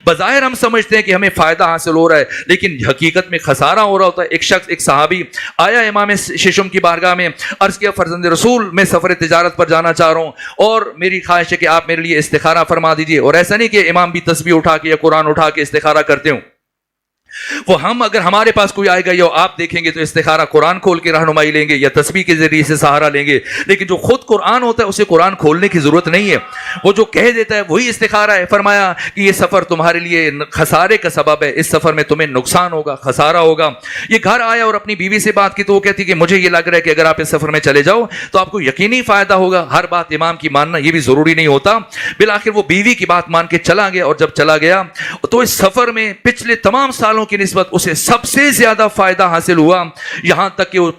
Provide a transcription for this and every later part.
بظاہر ہم سمجھتے ہیں کہ ہمیں فائدہ حاصل ہو رہا ہے، لیکن حقیقت میں خسارہ ہو رہا ہوتا ہے۔ ایک صحابی آیا امام ششم کی بارگاہ میں، عرض کیا فرزند رسول میں سفر تجارت پر جانا چاہ رہا ہوں اور میری خواہش ہے کہ آپ میرے لیے استخارہ فرما دیجئے۔ اور ایسا نہیں کہ امام بھی تسبیح اٹھا کے یا قرآن اٹھا کے استخارہ کرتے ہوں، وہ ہم اگر ہمارے پاس کوئی آئے گا یا آپ دیکھیں گے تو استخارہ قرآن کھول کے رہنمائی لیں گے یا تسبیح کے ذریعے سے سہارا لیں گے، لیکن جو خود قرآن ہوتا ہے اسے قرآن کھولنے کی ضرورت نہیں ہے، وہ جو کہہ دیتا ہے وہی استخارہ ہے۔ فرمایا کہ یہ سفر تمہارے لیے خسارے کا سبب ہے، اس سفر میں تمہیں نقصان ہوگا، خسارہ ہوگا۔ یہ گھر آیا اور اپنی بیوی سے بات کی تو وہ کہتی کہ مجھے یہ لگ رہا ہے کہ اگر آپ اس سفر میں چلے جاؤ تو آپ کو یقینی فائدہ ہوگا، ہر بات امام کی ماننا یہ بھی ضروری نہیں ہوتا۔ بالآخر وہ بیوی کی بات مان کے چلا گیا، اور جب چلا گیا تو اس سفر میں پچھلے تمام سالوں کی نسبت اسے سب سے زیادہ فائدہ حاصل ہوا، یہاں تک کہ وہ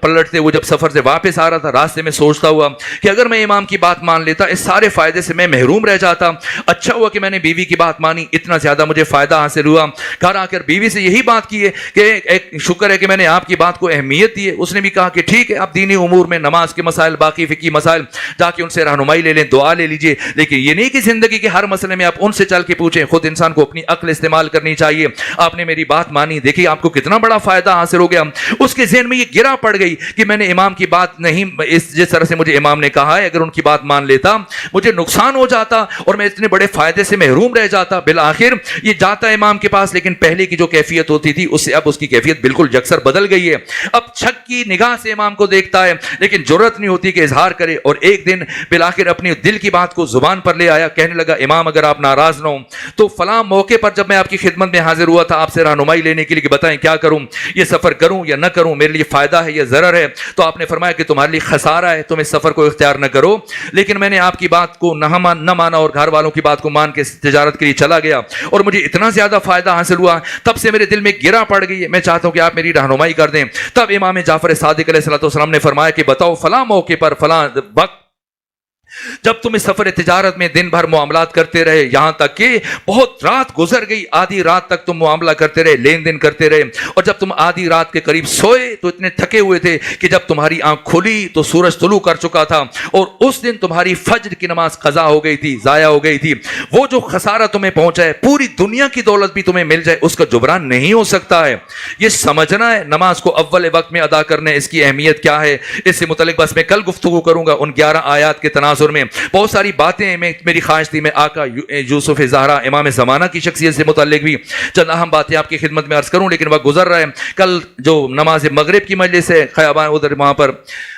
پلٹتے وہ جب سفر سے واپس آ رہا تھا راستے میں سوچتا ہوا کہ اگر میں امام کی بات مان لیتا اس سارے فائدے سے میں محروم رہ جاتا، اچھا ہوا کہ میں نے بیوی کی بات مانی، اتنا زیادہ مجھے فائدہ حاصل ہوا۔ گھر آ کر بیوی سے یہی بات کی ہے کہ ایک شکر ہے کہ میں نے آپ کی بات کو اہمیت دی ہے۔ اس نے بھی کہا کہ ٹھیک ہے، آپ دینی امور میں نماز کے مسائل، باقی فقہی مسائل جا کے ان سے رہنمائی لے لیں، دعا لے لیجئے، لیکن یہ نہیں کہ زندگی کے ہر مسئلے میں آپ ان سے چل کے پوچھیں، خود انسان کو اپنی عقل استعمال کرنی چاہیے۔ آپ نے میری بات مانی، دیکھیے آپ کو کتنا بڑا فائدہ حاصل ہو گیا۔ اس کے ذہن میں یہ گرا پڑ گئی کہ میں نے امام کی بات نہیں، جس طرح سے مجھے امام نے کہا ہے اگر ان کی بات مان لیتا مجھے نقصان ہو جاتا اور میں اتنے بڑے فائدے سے محروم رہ جاتا۔ بالآخر یہ جاتا امام کے پاس، لیکن پہلے کی جو کیفیت ہوتی تھی اس سے اب اس کی کیفیت بالکل یکسر بدل گئی ہے۔ اب چھک کی نگاہ سے امام کو دیکھتا ہے لیکن جرأت نہیں ہوتی کہ اظہار کرے، اور ایک دن بالآخر اپنی دل کی بات کو زبان پر لے آیا، کہنے لگا امام اگر آپ ناراض نہ ہوں تو فلاں موقع پر جب میں آپ کی خدمت میں حاضر ہوا تھا آپ سے رہنمائی لینے کے لیے کہ بتائیں کیا کروں، یہ سفر کروں یا نہ کروں، میرے لیے فائدہ ہے یا ضرر ہے، تو آپ نے فرمایا کہ تمہارے لیے خسارہ ہے، تم اس سفر کو اختیار نہ کرو، لیکن میں نے آپ کی بات کو نہ مانا اور گھر والوں کی بات کو مان کے تجارت کے لیے چلا گیا اور مجھے اتنا زیادہ فائدہ حاصل ہوا، تب سے میرے دل میں گرا پڑ گئی ہے، میں چاہتا ہوں کہ آپ میری رہنمائی کر دیں۔ تب امام جعفر صادق علیہ السلام نے فرمایا کہ بتاؤ فلاں موقع پر فلاں وقت جب تم اس سفر تجارت میں دن بھر معاملات کرتے رہے، یہاں تک کہ بہت رات گزر گئی، آدھی رات تک تم معاملہ کرتے رہے، لین دین کرتے رہے، اور جب تم آدھی رات کے قریب سوئے تو اتنے تھکے ہوئے تھے کہ جب تمہاری آنکھ کھلی تو سورج طلوع کر چکا تھا، اور اس دن تمہاری فجر کی نماز قضا ہو گئی تھی، ضائع ہو گئی تھی۔ وہ جو خسارہ تمہیں پہنچا ہے، پوری دنیا کی دولت بھی تمہیں مل جائے، اس کا جبران نہیں ہو سکتا ہے۔ یہ سمجھنا ہے نماز کو اول وقت میں ادا کرنا ہے، اس کی اہمیت کیا ہے، اس سے متعلق بس میں کل گفتگو کروں گا ان 11 آیات کے تناظر میں۔ بہت ساری باتیں میری خواہش تھی میں آقا یوسف زہرا امام زمانہ کی شخصیت سے متعلق بھی چند اہم باتیں آپ کی خدمت میں عرض کروں، لیکن وقت گزر رہا ہے۔ کل جو نماز مغرب کی مجلس ہے خیابان ادھر وہاں پر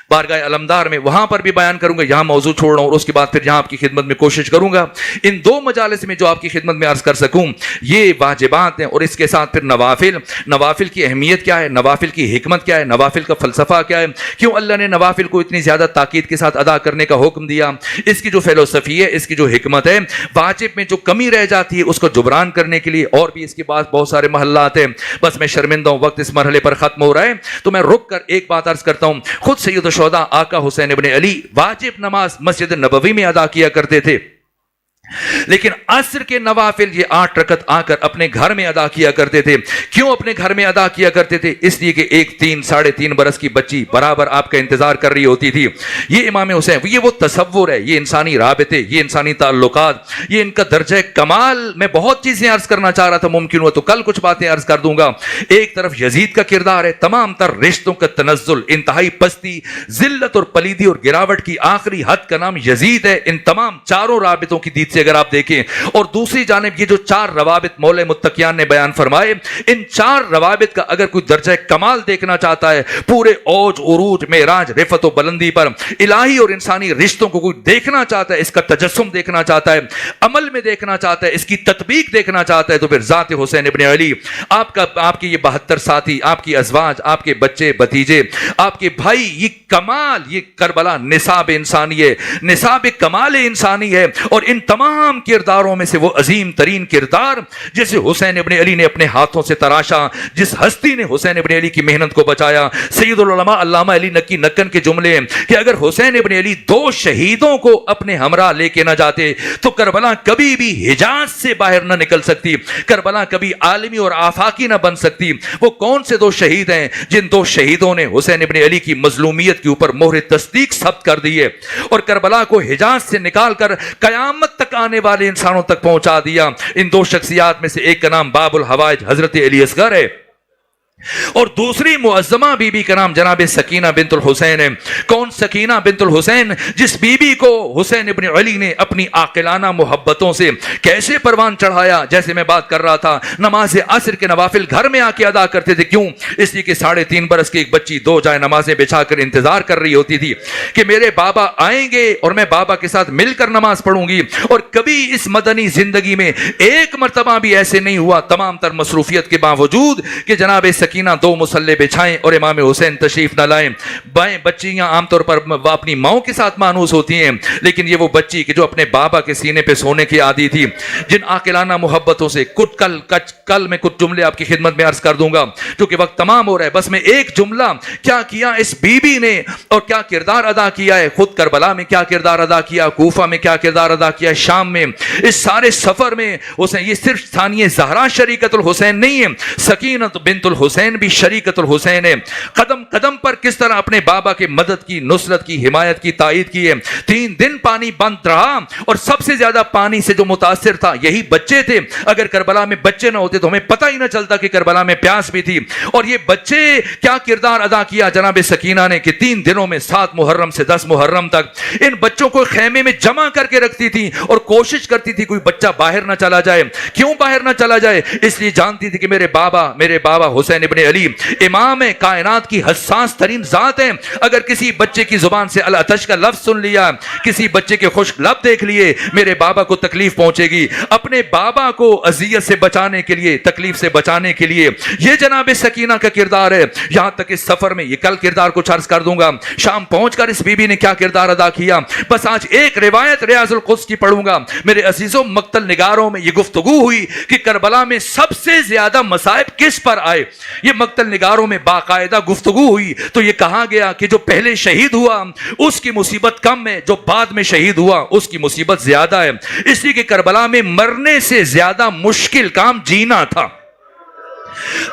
بارگاہ علمدار میں، وہاں پر بھی بیان کروں گا، یہاں موضوع چھوڑ رہا ہوں اور اس کے بعد پھر یہاں آپ کی خدمت میں کوشش کروں گا ان 2 مجالس میں جو آپ کی خدمت میں عرض کر سکوں یہ واجبات ہیں، اور اس کے ساتھ پھر نوافل کی اہمیت کیا ہے، نوافل کی حکمت کیا ہے، نوافل کا فلسفہ کیا ہے، کیوں اللہ نے نوافل کو اتنی زیادہ تاکید کے ساتھ ادا کرنے کا حکم دیا، اس کی جو فلسفی ہے، اس کی جو حکمت ہے، واجب میں جو کمی رہ جاتی ہے اس کو جبران کرنے کے لیے، اور بھی اس کے بعد بہت سارے محلات ہیں۔ بس میں شرمندہ ہوں، وقت اس مرحلے پر ختم ہو رہا ہے، تو میں رک کر ایک بات عرض کرتا ہوں۔ خود سید الشہداء آقا حسین ابن علی واجب نماز مسجد نبوی میں ادا کیا کرتے تھے، لیکن عصر کے نوافل یہ 8 رکعت آ کر اپنے گھر میں ادا کیا کرتے تھے۔ کیوں اپنے گھر میں ادا کیا کرتے تھے؟ اس لیے کہ ایک 3-3.5 برس کی بچی برابر آپ کا انتظار کر رہی ہوتی تھی۔ یہ امام حسین، یہ وہ تصور ہے، یہ انسانی رابطے، یہ انسانی تعلقات، یہ ان کا درجہ کمال۔ میں بہت چیزیں عرض کرنا چاہ رہا تھا، ممکن ہوا تو کل کچھ باتیں عرض کر دوں گا۔ ایک طرف یزید کا کردار ہے، تمام تر رشتوں کا تنزل، انتہائی پستی، ذلت اور پلیدی اور گراوٹ کی آخری حد کا نام یزید ہے، ان تمام چاروں رابطوں کی دید سے اگر آپ دیکھیں۔ اور دوسری جانب یہ جو 4 روابط مولا متقیان نے بیان فرمائے، ان 4 روابط کا اگر کوئی درجہ کمال دیکھنا چاہتا ہے، پورے اوج عروج معراج رفعت و بلندی پر الہی اور انسانی رشتوں کو کوئی دیکھنا چاہتا ہے، اس کا تجسم دیکھنا چاہتا ہے، عمل میں دیکھنا چاہتا ہے، اس کی تطبیق دیکھنا چاہتا ہے، تو پھر ذات حسین ابن علی، آپ کے یہ 72 ساتھی، آپ کی ازواج، آپ کے بچے بھتیجے، آپ کے بھائی، یہ کمال، یہ کربلا نصاب انسانی ہے، نصاب کمال انسانی ہے۔ اور ان تمام کرداروں میں سے وہ عظیم ترین کردار جسے حسین ابن علی نے اپنے ہاتھوں سے تراشا، جس ہستی نے حسین ابن علی کی محنت کو بچایا، سید العلماء علامہ علی نقی نکن کے جملے ہیں کہ اگر حسین ابن علی 2 شہیدوں کو اپنے ہمراہ لے کے نہ جاتے تو کربلا کبھی بھی حجاز سے باہر نہ نکل سکتی، کربلا کبھی عالمی اور آفاقی نہ بن سکتی۔ وہ کون سے 2 شہید ہیں جن 2 شہیدوں نے حسین ابن علی کی مظلومیت کے اوپر مہر تصدیق ثبت کر دی ہے، اور کربلا کو حجاز سے نکال کر قیامت تک आने वाले इंसानों तक पहुंचा दिया। इन दो शख्सियात में से एक का नाम बाबुल हवाइज हजरत अली असगर है और दूसरी मुअज्जमा बीबी का नाम जनाब सकीना बिन्तुल हुसैन है। कौन सकीना बिन्तुल हुसैन? जिस बीबी को हुसैन इब्न अली ने अपनी आकिलाना मोहब्बतों से कैसे परवान चढ़ाया। जैसे मैं बात कर रहा था, नमाज असर के नवाफिल घर में आके अदा करते थे। क्यों? इसलिए कि 3.5 बरस की एक बच्ची 2 जाए नमाजें बिछाकर इंतजार कर रही होती थी कि मेरे बाबा आएंगे और मैं बाबा के साथ मिलकर नमाज पढ़ूंगी। और कभी इस मदनी जिंदगी में एक मर्तबा भी ऐसे नहीं हुआ, तमाम तर मसरूफियत के बावजूद, कि जनाब सकीना 2 मुसल्ले बिछाएं और इमाम हुसैन तशरीफ न लाएं। बाएं बच्चियां आमतौर पर अपनी माओ के साथ मानूस होती हैं, लेकिन ये वो बच्ची कि जो अपने बाबा के सीने पे सोने की आदी थी, जिन आकिलाना मोहब्बतों से कल मैं कुछ जुमले आपकी खिदमत में अर्ज कर दूंगा क्योंकि वक्त तमाम हो रहा है। बस मैं एक जुमला, क्या किया इस बीबी ने और क्या किरदार अदा किया है, खुद करबला में क्या किरदार अदा किया, कूफा में क्या किरदार अदा किया, शाम में, इस सारे सफर में हुसैन, ये सिर्फ सानिया ज़हरा शरीकतुल हुसैन नहीं है, सकीनत बिन्तुल हुसैन भी शरीकतुल हुसैन है। कदम कदम पर किस तरह अपने बाबा के मदद की, नुसरत की, हिमायत की, तायद की है। 3 दिन पानी बंद रहा और सबसे ज्यादा पानी से जो मुतासिर था यही बच्चे थे। अगर करबला में बच्चे ना होते तो हमें पता ही ना चलता कि करबला में प्यास भी थी। और ये बच्चे क्या किरदार अदा किया जनाब सकीना ने कि 3 दिनों में 7 मुहर्रम से 10 मुहर्रम तक इन बच्चों को खेमे में जमा करके रखती थी और कोशिश करती थी कोई बच्चा बाहर ना चला जाए। क्यों बाहर ना चला जाए? इसलिए जानती थी कि मेरे बाबा हुसैन इब्न अली इमाम है, कायनात की हसास तरीन जात है। अगर किसी बच्चे की जुबान से अल अतश का लफ्ज सुन लिया, किसी बच्चे के खुश्क लब देख लिए, मेरे बाबा को तकलीफ पहुंचेगी। अपने बाबा को अजियत से बचाने के लिए, तकलीफ से बचाने के लिए यह जनाब सकीना का किरदार है। यहां तक इस सफर में, ये कल किरदार कुछ अर्ज कर दूंगा, शाम पहुंचकर इस बीबी ने क्या किरदार अदा किया। बस आज एक रिवायत रियाजुल कुद्स की पढ़ूंगा। मेरे अजीजों, मक्तल निगारों में यह गुफ्तगू हुई कि करबला में सबसे ज्यादा मसाइब किस पर आए। ये मक्तल निगारों में बाकायदा गुफ्तगू हुई तो ये कहा गया कि जो पहले शहीद हुआ उसकी मुसीबत कम है, जो बाद में शहीद हुआ उसकी मुसीबत ज्यादा है। इसलिए कि करबला में मरने से ज्यादा मुश्किल काम जीना था।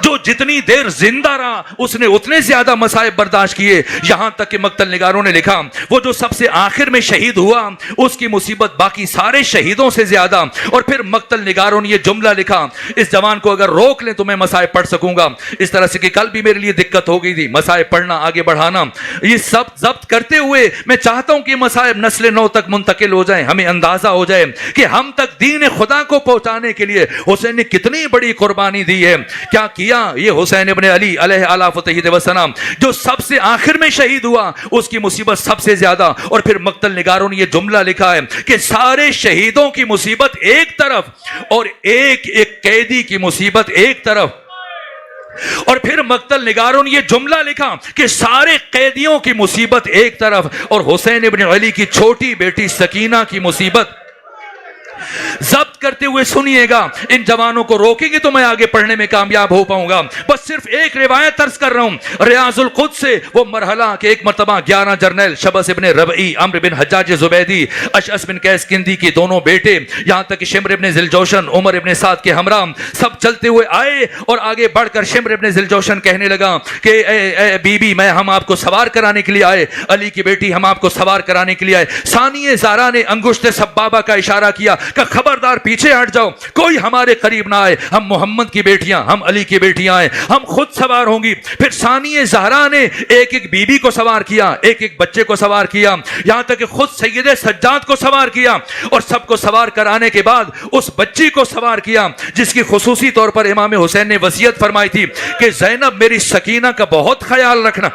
जो जितनी देर जिंदा रहा उसने उतने ज्यादा मसाइब बर्दाश्त किए। यहां तक कि मक्तल निगारों ने लिखा वो जो सबसे आखिर में शहीद हुआ उसकी मुसीबत बाकी सारे शहीदों से ज्यादा। और फिर मक्तल निगारों ने यह जुमला लिखा, इस जवान को अगर रोक लें तो मैं मसाइब पढ़ सकूंगा। इस तरह से कि कल भी मेरे लिए दिक्कत हो गई थी मसाइब पढ़ना, आगे बढ़ाना। ये सब जब्त करते हुए मैं चाहता हूं कि मसाइब नस्ल 9 तक मुंतकिल हो जाए, हमें अंदाजा हो जाए कि हम तक दीन खुदा को पहुंचाने के लिए हुसैन ने कितनी बड़ी कुर्बानी दी है। क्या किया ये हुसैन इब्न अली अलैहि फतहीद वसलाम, जो सबसे आखिर में शहीद हुआ उसकी मुसीबत सबसे ज्यादा। और फिर मक्तल निगारों ने यह जुमला लिखा है कि सारे शहीदों की मुसीबत एक तरफ और एक एक कैदी की मुसीबत एक तरफ। और फिर मक्तल निगारों ने यह जुमला लिखा कि सारे कैदियों की मुसीबत एक तरफ और हुसैन इब्न अली की छोटी बेटी सकीना की मुसीबत। जब्त करते हुए सुनिएगा, इन जवानों को रोकेंगे तो मैं आगे पढ़ने में कामयाब हो पाऊंगा। बस सिर्फ एक रिवायत तर्ज कर रहा हूं रियाजुल कुद्स से, वो मरहला के एक मरतबा 11 जर्नल शबस इब्न रबई, अम्र बिन हज्जाज जुबैदी, अशअस बिन कैस किंदी के दोनों बेटे, यहां तक कि शिम्र इब्न जिलजोशन, उमर इब्न साद के हमरा सब चलते हुए आए। और आगे बढ़कर शिम्र इब्न जिलजोशन कहने लगा कि ए बीबी, मैं हम आपको सवार कराने के लिए आए, अली की बेटी हम आपको सवार कराने के लिए आए। सानिए ज़ारा ने अंगुश्त सब्बाबा का इशारा किया कि खबरदार पीछे हट जाओ, कोई हमारे करीब ना आए, हम मोहम्मद की बेटियां, हम अली की बेटियां हैं, हम खुद सवार होंगी। फिर सानिए ज़हरा ने एक एक बीबी को सवार किया, एक एक बच्चे को सवार किया, यहां तक कि खुद सैयद सज्जाद को सवार किया। और सबको सवार कराने के बाद उस बच्ची को सवार किया जिसकी खुसूसी तौर पर इमाम हुसैन ने वसीयत फरमाई थी कि ज़ैनब मेरी सकीना का बहुत ख्याल रखना।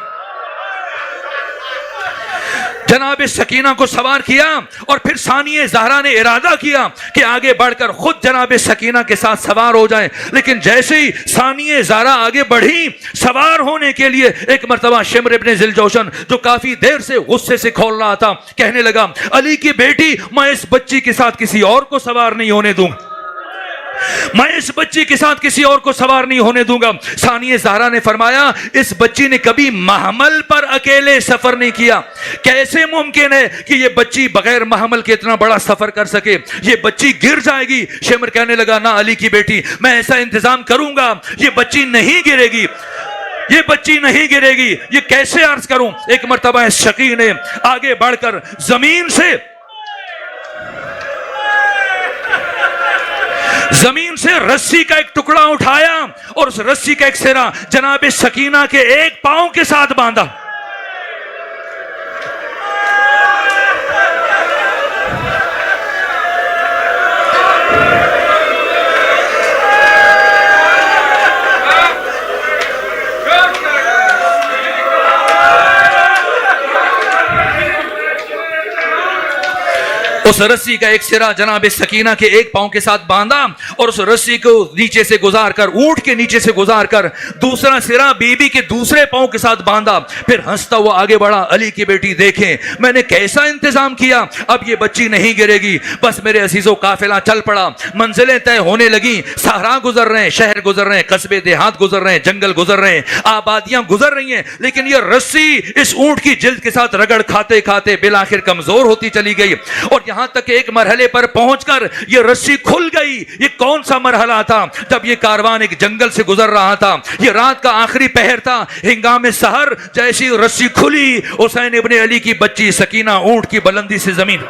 जनाब सकीना को सवार किया और फिर सानिए ज़हरा ने इरादा किया कि आगे बढ़कर खुद जनाब सकीना के साथ सवार हो जाएं। लेकिन जैसे ही सानिए ज़हरा आगे बढ़ी सवार होने के लिए, एक मरतबा शिम्र इब्न जिलजोशन जो काफी देर से गुस्से से खोल रहा था कहने लगा, अली की बेटी, मैं इस बच्ची के साथ किसी और को सवार नहीं होने दूंगा, मैं इस बच्ची के साथ किसी और को सवार नहीं होने दूंगा। सानिए ज़हरा ने फरमाया, इस बच्ची ने कभी महमल पर अकेले सफर नहीं किया, कैसे मुमकिन है कि ये बच्ची बगैर महमल के इतना बड़ा सफर कर सके, ये बच्ची गिर जाएगी। शिम्र कहने लगा, ना अली की बेटी, मैं ऐसा इंतजाम करूंगा, ये बच्ची नहीं गिरेगी, ये बच्ची नहीं गिरेगी, ये कैसे अर्ज करूं। एक मरतबा शकी ने आगे बढ़कर जमीन से जमीन से रस्सी का एक टुकड़ा उठाया और उस रस्सी का एक सिरा जनाब सकीना के एक पांव के साथ बांधा। उस रस्सी का एक सिरा जनाब सकीना के एक पांव के साथ बांधा और उस रस्सी को नीचे से गुजार कर, ऊंट के नीचे से गुजार कर दूसरा सिरा बीबी के दूसरे पांव के साथ बांधा। फिर हंसता हुआ आगे बढ़ा, अली की बेटी देखें मैंने कैसा इंतजाम किया, अब ये बच्ची नहीं गिरेगी। बस मेरे अजीजों, काफिला चल पड़ा, मंजिलें तय होने लगी, सहरा गुजर रहे हैं, शहर गुजर रहे हैं, कस्बे देहात गुजर रहे हैं, जंगल गुजर रहे हैं, आबादियां गुजर रही हैं, लेकिन ये रस्सी इस ऊंट की जिल्द के साथ रगड़ खाते खाते बिलाखिर कमजोर होती चली गई और यहां तक एक मरहले पर पहुंचकर ये रस्सी खुल गई। ये कौन सा मरहला था? जब ये कारवान एक जंगल से गुजर रहा था, ये रात का आखिरी पहर था, हिंगामे सहर जैसी रस्सी खुली, हुसैन इब्ने अली की बच्ची सकीना ऊंट की बुलंदी से जमीन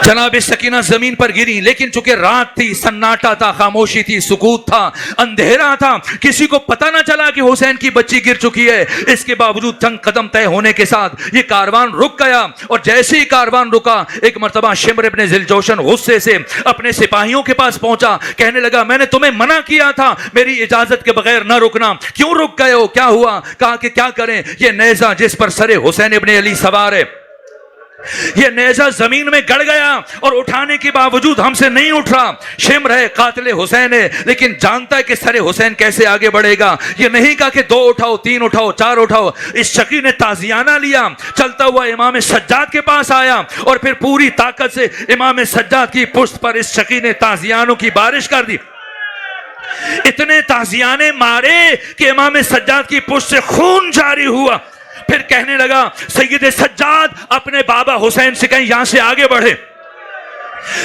जनाब सकीना जमीन पर गिरी। लेकिन चूंकि रात थी, सन्नाटा था, खामोशी थी, सुकूत था, अंधेरा था, किसी को पता ना चला कि हुसैन की बच्ची गिर चुकी है। इसके बावजूद चंद कदम तय होने के साथ ये कारवान रुक गया और जैसे ही कारवान रुका, एक मर्तबा शिम्र इब्ने ज़िलजौशन गुस्से से अपने सिपाहियों के पास पहुंचा, कहने लगा मैंने तुम्हें मना किया था मेरी इजाजत के बगैर न रुकना, क्यों रुक गए हो, क्या हुआ? कहा कि क्या करें, ये नेज़ा जिस पर सरे हुसैन इब्ने अली सवार है, ये नेज़ा जमीन में गड़ गया और उठाने के बावजूद हमसे नहीं उठ रहा। शिम्र है, कातिल हुसैन है, लेकिन जानता है कि सरे हुसैन कैसे आगे बढ़ेगा। ये नहीं कहा कि 2 उठाओ, 3 उठाओ, 4 उठाओ। इस शकी ने ताजियाना लिया, चलता हुआ इमाम सज्जाद के पास आया और फिर पूरी ताकत से इमाम सज्जाद की पुश्त पर इस शकी ने ताजियानों की बारिश कर दी। इतने ताजियाने मारे कि इमाम सज्जाद की पुश्त से खून जारी हुआ। फिर कहने लगा सैयद सज्जाद अपने बाबा हुसैन से कहें यहां से आगे बढ़े,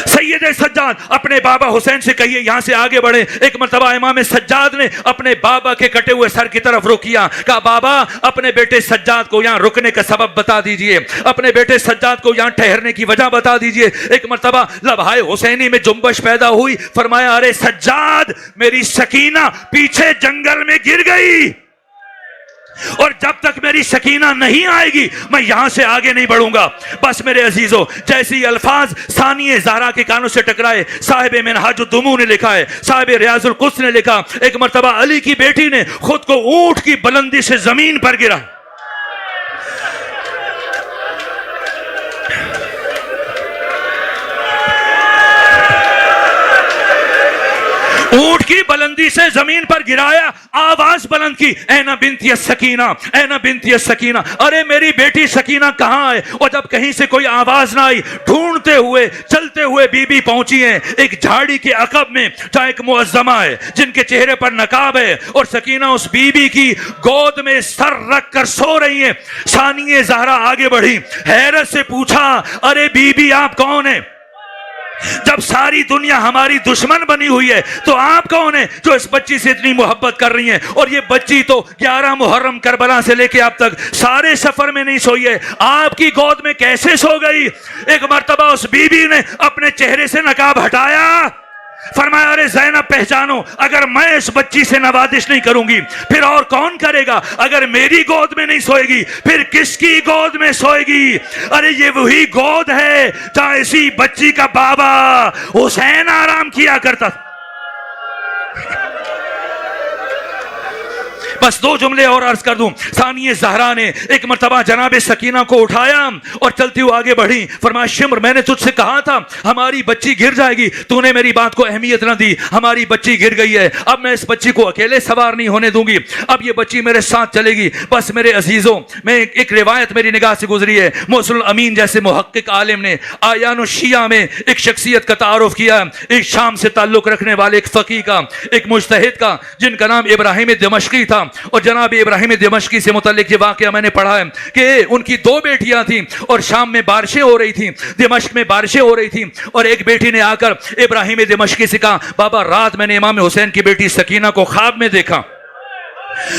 सैयद सज्जाद अपने बाबा हुसैन से कहिए यहां से आगे बढ़े। एक मर्तबा इमाम सज्जाद ने अपने बाबा के कटे हुए सर की तरफ रुख किया, कहा बाबा अपने बेटे सज्जाद को यहां रुकने का सबब बता दीजिए, अपने बेटे सज्जाद को यहां ठहरने की वजह बता दीजिए। एक मर्तबा लबहाए हुसैनी में जुम्बश पैदा हुई, फरमाया अरे सज्जाद मेरी सकीना पीछे जंगल में गिर गई और जब तक मेरी सकीना नहीं आएगी मैं यहां से आगे नहीं बढ़ूंगा। बस मेरे अजीजों, जैसे ही अल्फाज सानिए ज़हरा के कानों से टकराए, साहिब मिनहाजुद्दुमू ने लिखा है, साहिब रियाजुल कुद्स ने लिखा, एक मर्तबा अली की बेटी ने खुद को ऊंट की बुलंदी से जमीन पर गिरा। ऊंट की बुलंदी से जमीन पर गिराया, आवाज बुलंद की, ऐना बिन्ती सकीना, ऐना बिन्ती सकीना, अरे मेरी बेटी सकीना कहां है? और जब कहीं से कोई आवाज ना आई, ढूंढते हुए चलते हुए बीबी पहुंची है एक झाड़ी के अकब में, जहां एक मुअज्जमा है जिनके चेहरे पर नकाब है और सकीना उस बीबी की गोद में सर रख कर सो रही है। सानिए ज़हरा आगे बढ़ी, हैरत से पूछा अरे बीबी आप कौन है? जब सारी दुनिया हमारी दुश्मन बनी हुई है तो आप कौन है जो इस बच्ची से इतनी मोहब्बत कर रही हैं? और ये बच्ची तो 11 मुहर्रम करबला से लेके अब तक सारे सफर में नहीं सोई है, आपकी गोद में कैसे सो गई? एक मर्तबा उस बीबी ने अपने चेहरे से नकाब हटाया, फरमाया अरे ज़ैनब पहचानो, अगर मैं इस बच्ची से नवाजिश नहीं करूंगी फिर और कौन करेगा? अगर मेरी गोद में नहीं सोएगी फिर किसकी गोद में सोएगी? अरे ये वही गोद है जहां इसी बच्ची का बाबा हुसैन आराम किया करता था। बस 2 जुमले और अर्ज कर दूं। सानिए ज़हरा ने एक मर्तबा जनाब सकीना को उठाया और चलती हुई आगे बढ़ी, फरमाया शिम्र मैंने तुझसे कहा था हमारी बच्ची गिर जाएगी, तूने मेरी बात को अहमियत ना दी, हमारी बच्ची गिर गई है, अब मैं इस बच्ची को अकेले सवार नहीं होने दूंगी, अब ये बच्ची मेरे साथ चलेगी। बस मेरे अजीजों, मैं एक रिवायत मेरी निगाह से गुजरी है, मौसुल अमीन जैसे मुहक्किक आलिम ने आयान शिया में एक शख्सियत का तारुफ किया, एक शाम से ताल्लुक रखने वाले एक फ़कीह का, एक मुज्तहिद का, जिनका नाम इब्राहिम दमश्की था। और जनाब इब्राहिम दमश्की से मुतल्लिक ये वाक़या मैंने पढ़ा है कि उनकी 2 बेटियां थीं और शाम में बारिशें हो रही थीं, दमश्क में बारिशें हो रही थीं, और एक बेटी ने आकर इब्राहिम दमश्की से कहा बाबा रात मैंने इमाम हुसैन की बेटी सकीना को ख्वाब में देखा,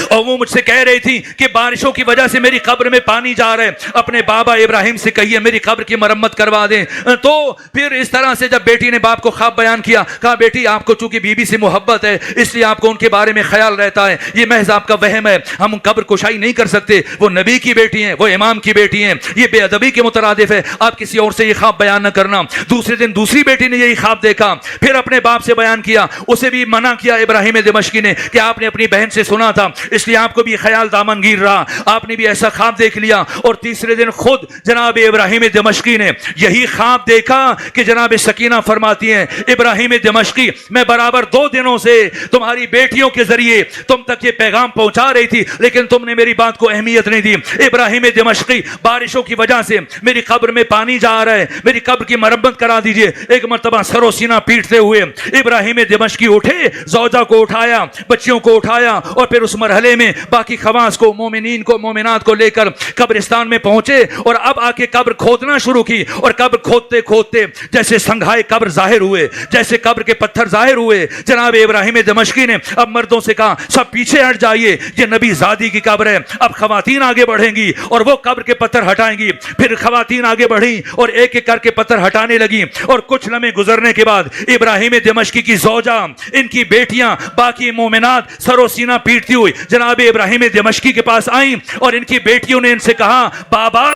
اور وہ مجھ سے کہہ رہی تھی کہ بارشوں کی وجہ سے میری قبر میں پانی جا رہا ہے, اپنے بابا ابراہیم سے کہیے میری قبر کی مرمت کروا دیں. تو پھر اس طرح سے جب بیٹی نے باپ کو خواب بیان کیا, کہا بیٹی آپ کو چونکہ بیوی سے محبت ہے اس لیے آپ کو ان کے بارے میں خیال رہتا ہے, یہ محض آپ کا وہم ہے, ہم قبر کشائی نہیں کر سکتے, وہ نبی کی بیٹی ہیں, وہ امام کی بیٹی ہیں, یہ بے ادبی کے مترادف ہے, آپ کسی اور سے یہ خواب بیان نہ کرنا. دوسرے دن دوسری بیٹی نے یہی خواب دیکھا, پھر اپنے باپ سے بیان کیا, اسے بھی منع کیا ابراہیم دمشقی نے کہ آپ نے اپنی بہن سے سنا تھا اس لیے آپ کو بھی خیال دامن گیر رہا, آپ نے بھی ایسا خواب دیکھ لیا. اور تیسرے دن خود جناب ابراہیم دمشقی نے یہی خواب دیکھا کہ جناب سکینہ فرماتی ہیں ابراہیم دمشقی میں برابر 2 دنوں سے تمہاری بیٹیوں کے ذریعے تم تک یہ پیغام پہنچا رہی تھی لیکن تم نے میری بات کو اہمیت نہیں دی. ابراہیم دمشقی بارشوں کی وجہ سے میری قبر میں پانی جا رہا ہے, میری قبر کی مرمت کرا دیجئے. ایک مرتبہ سر و سینہ پیٹتے ہوئے ابراہیم دمشقی اٹھے, زوجہ کو اٹھایا, بچیوں کو اٹھایا اور پھر اس مرحلے میں باقی خواص کو, مومنین کو, مومنات کو لے کر قبرستان میں پہنچے اور اب آ کے قبر کھودنا شروع کی. اور قبر کھودتے کھودتے جیسے سنگھائے قبر ظاہر ہوئے, جیسے قبر کے پتھر ظاہر ہوئے, جناب ابراہیم دمشقی نے اب مردوں سے کہا سب پیچھے ہٹ جائیے, یہ نبی زادی کی قبر ہے. اب خواتین آگے بڑھیں گی اور وہ قبر کے پتھر ہٹائیں گی. پھر خواتین آگے بڑھیں اور ایک ایک کر کے پتھر ہٹانے لگی. اور کچھ لمحے گزرنے کے بعد ابراہیم دمشقی کی زوجہ, ان کی بیٹیاں, باقی مومنات سر و سینہ پیٹتی ہوئی جناب ابراہیم دمشقی کے پاس آئیں اور ان کی بیٹیوں نے ان سے کہا بابا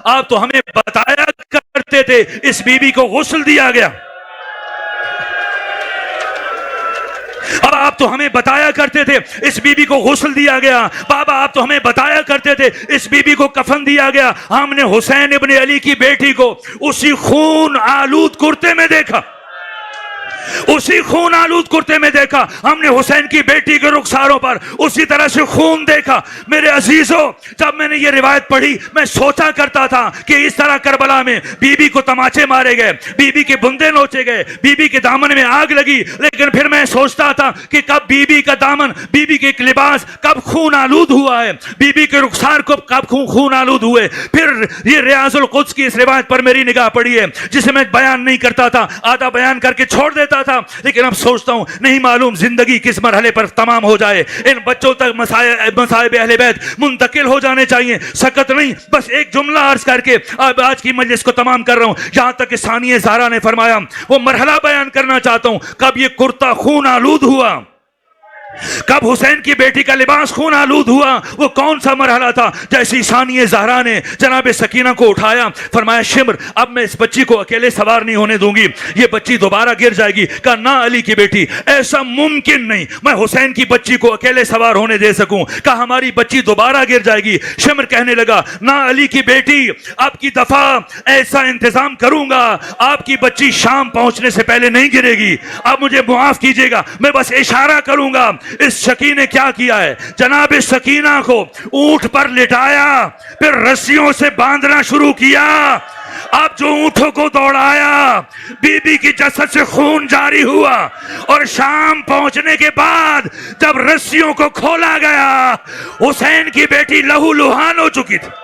آپ تو ہمیں بتایا کرتے تھے اس بی بی کو غسل دیا گیا, اب آپ تو ہمیں بتایا کرتے تھے اس بی بی کو غسل دیا گیا, بابا آپ تو ہمیں بتایا کرتے تھے اس بی بی کو کفن دیا گیا. ہم نے حسین ابن علی کی بیٹی کو اسی خون آلود کرتے میں دیکھا, اسی خون آلود کرتے میں دیکھا. ہم نے حسین کی بیٹی کے رخساروں پر اسی طرح سے خون دیکھا. میرے عزیزوں, جب میں نے یہ روایت پڑھی میں سوچا کرتا تھا کہ اس طرح کربلا میں بی بی کو تماچے مارے گئے, بی بی کے بندے نوچے گئے, بی بی کے دامن میں آگ لگی. لیکن پھر میں سوچتا تھا کہ کب بی بی کا دامن, بی بی کے ایک لباس کب خون آلود ہوا ہے, بی بی کے رخسار کو کب خون آلود ہوئے. پھر یہ ریاض القدس کی اس روایت پر میری نگاہ پڑی ہے جسے میں بیان نہیں کرتا تھا, آدھا بیان کر کے چھوڑ دیتا تھا. لیکن اب سوچتا ہوں نہیں معلوم زندگی کس مرحلے پر تمام ہو جائے, ان بچوں تک مصائب اہل بیت منتقل ہو جانے چاہیے. سکت نہیں, بس ایک جملہ عرض کر کے اب آج کی مجلس کو تمام کر رہا ہوں. یہاں تک کہ ثانیہ زہرا نے فرمایا, وہ مرحلہ بیان کرنا چاہتا ہوں کب یہ کرتا خون آلود ہوا, کب حسین کی بیٹی کا لباس خون آلود ہوا, وہ کون سا مرحلہ تھا. جیسی ثانیہ زہرا نے جناب سکینہ کو اٹھایا, فرمایا شمر اب میں اس بچی کو اکیلے سوار نہیں ہونے دوں گی, یہ بچی دوبارہ گر جائے گی. کہا نہ علی کی بیٹی, ایسا ممکن نہیں میں حسین کی بچی کو اکیلے سوار ہونے دے سکوں. کہا ہماری بچی دوبارہ گر جائے گی. شمر کہنے لگا نہ علی کی بیٹی, آپ کی دفعہ ایسا انتظام کروں گا آپ کی بچی شام پہنچنے سے پہلے نہیں گرے گی. اب مجھے معاف کیجیے گا, میں بس اشارہ کروں گا. اس شکی نے کیا کیا ہے, جناب سکینہ کو اونٹ پر لٹایا, پھر رسیوں سے باندھنا شروع کیا. اب جو اونٹوں کو دوڑایا بی بی کی جسد سے خون جاری ہوا, اور شام پہنچنے کے بعد جب رسیوں کو کھولا گیا حسین کی بیٹی لہو لہان ہو چکی تھی.